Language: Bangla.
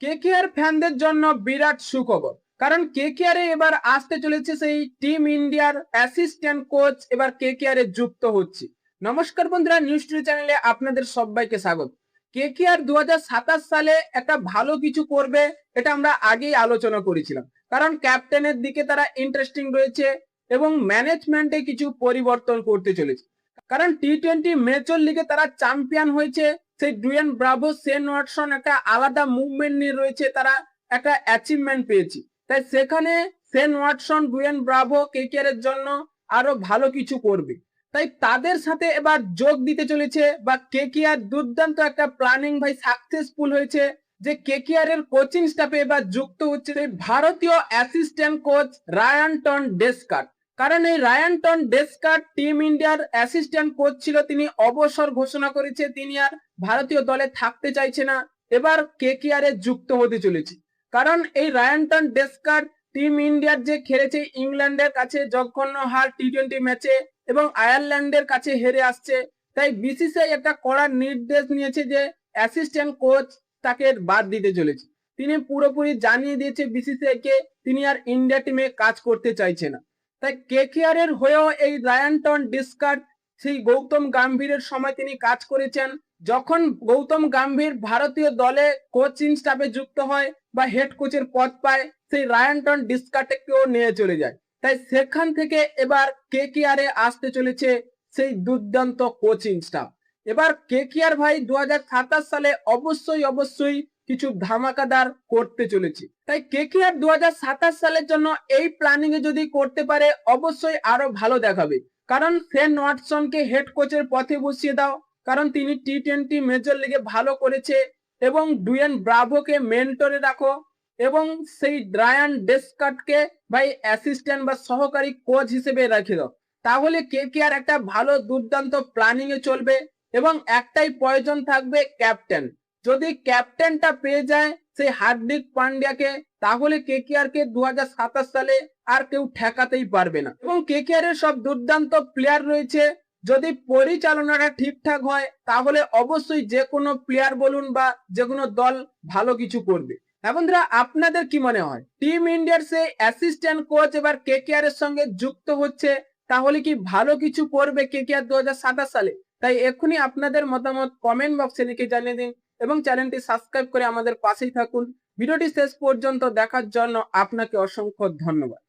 কেকেআর ফ্যানদের জন্য বিরাট সুখবর, কারণ কেকেআর এবার আসতে চলেছে সেই টিম ইন্ডিয়ার অ্যাসিস্ট্যান্ট কোচ এবার কেকেআর এ যুক্ত হচ্ছে। নমস্কার বন্ধুরা, নিউজ টু চ্যানেলে আপনাদের সবাইকে স্বাগত। কেকেআর 2027 সালে একটা ভালো কিছু করবে, এটা আমরা আগেই আলোচনা করেছিলাম, কারণ ক্যাপ্টেনের দিকে তারা ইন্টারেস্টিং রয়েছে এবং ম্যানেজমেন্টে কিছু পরিবর্তন করতে চলেছে। কারণ টি-20 মেজর লিগে তারা চ্যাম্পিয়ন হয়েছে, সেই ডুয়েন ব্রাভো, শেন ওয়াটসন একটা আলাদা মুভমেন্ট নিয়ে রয়েছে, তারা একটা অ্যাচিভমেন্ট পেয়েছি। তাই সেখানে Shane Watson, Dwayne Bravo KKR এর জন্য আরো ভালো কিছু করবে। তাই তাদের সাথে এবার যোগ দিতে চলেছে বা কেকেআর দুর্দান্ত একটা প্ল্যানিং ভাই সাকসেসফুল হয়েছে যে কেকেআর এর কোচিং স্টাফে এবার যুক্ত হচ্ছে ভারতীয় অ্যাসিস্ট্যান্ট কোচ রায়ান টন ডেসকার্ট। কারণ এই রায়ান টন ডেসকার্ট টিম ইন্ডিয়ার অ্যাসিস্ট্যান্ট কোচ ছিল, তিনি অবসর ঘোষণা করেছে, তিনি আর ভারতীয় দলে থাকতে চাইছে না, এবার কেকেআর এ যুক্ত হতে চলেছে। কারণ এই রায়ান টন ডেসকার্ট টিম ইন্ডিয়ার যে খেলেছে ইংল্যান্ডের কাছে জঘন্য হার টি-20 ম্যাচে এবং আয়ারল্যান্ডের কাছে হেরে আসছে, তাই বিসিসিআই একটা কড়া নির্দেশ নিয়েছে যে অ্যাসিস্ট্যান্ট কোচ তাকে বাদ দিতে চলেছে। তিনি পুরোপুরি জানিয়ে দিয়েছে বিসিসিআই কে তিনি আর ইন্ডিয়া টিমে কাজ করতে চাইছে না। তাই কেকেআর এর হয়েও এই রায়ান টন ডেসকার্ট সেই গৌতম গম্ভীরের সময় তিনি কাজ করেছেন। যখন গৌতম গম্ভীর ভারতীয় দলে কোচিং স্টাফে যুক্ত হয় বা হেড কোচের পদ পায়, সেই রায়ান টন ডেসকার্টকেও নিয়ে চলে যায়। তাই সেখান থেকে এবার কেকেআর এ আসতে চলেছে সেই দুর্দান্ত কোচিং স্টাফ। এবার কেকেআর ভাই 2027 সালে অবশ্যই কিছু ধামাকাদার করতে চলেছে। তাই কেকেআর 2027 সালের জন্য এই প্ল্যানিং এ যদি করতে পারে অবশ্যই আরো ভালো দেখাবে। কারণ শেন ওয়াটসনকে হেড কোচের পথে বসিয়ে দাও, কারণ তিনি টি-20 মেজর লিগে ভালো করেছে, এবং ডুয়েন ব্রাভোকে মেন্টরে রাখো এবং সেই রায়ান ডেসকার্টকে ভাই অ্যাসিস্ট্যান্ট বা সহকারী কোচ হিসেবে রেখে দাও। তাহলে কেকেআর একটা ভালো দুর্দান্ত প্ল্যানিং এ চলবে এবং একটাই প্রয়োজন থাকবে, ক্যাপ্টেন। যদি ক্যাপ্টেনটা পেয়ে যায় সেই হার্দিক পান্ডিয়াকে, তাহলে কেকেআর কে 2027 সালে আর কেউ ঠেকাতেই পারবে না। এবং কেকেআর এর সব দুর্দান্ত প্লেয়ার রয়েছে, যদি পরিচালনাটা ঠিকঠাক হয় তাহলে অবশ্যই যে কোনো প্লেয়ার বলুন বা যে কোনো দল ভালো কিছু করবে। হ্যাঁ বন্ধুরা, আপনাদের কি মনে হয় টিম ইন্ডিয়ার সেই অ্যাসিস্ট্যান্ট কোচ এবার কেকেআর এর সঙ্গে যুক্ত হচ্ছে, তাহলে কি ভালো কিছু করবে কেকেআর 2027 সালে? তাই এক্ষুনি আপনাদের মতামত কমেন্ট বক্সে লিখে জানিয়ে দিন এবং চ্যানেলটি সাবস্ক্রাইব করে আমাদের পাশেই থাকুন। ভিডিওটি শেষ পর্যন্ত দেখার জন্য আপনাকে অসংখ্য ধন্যবাদ।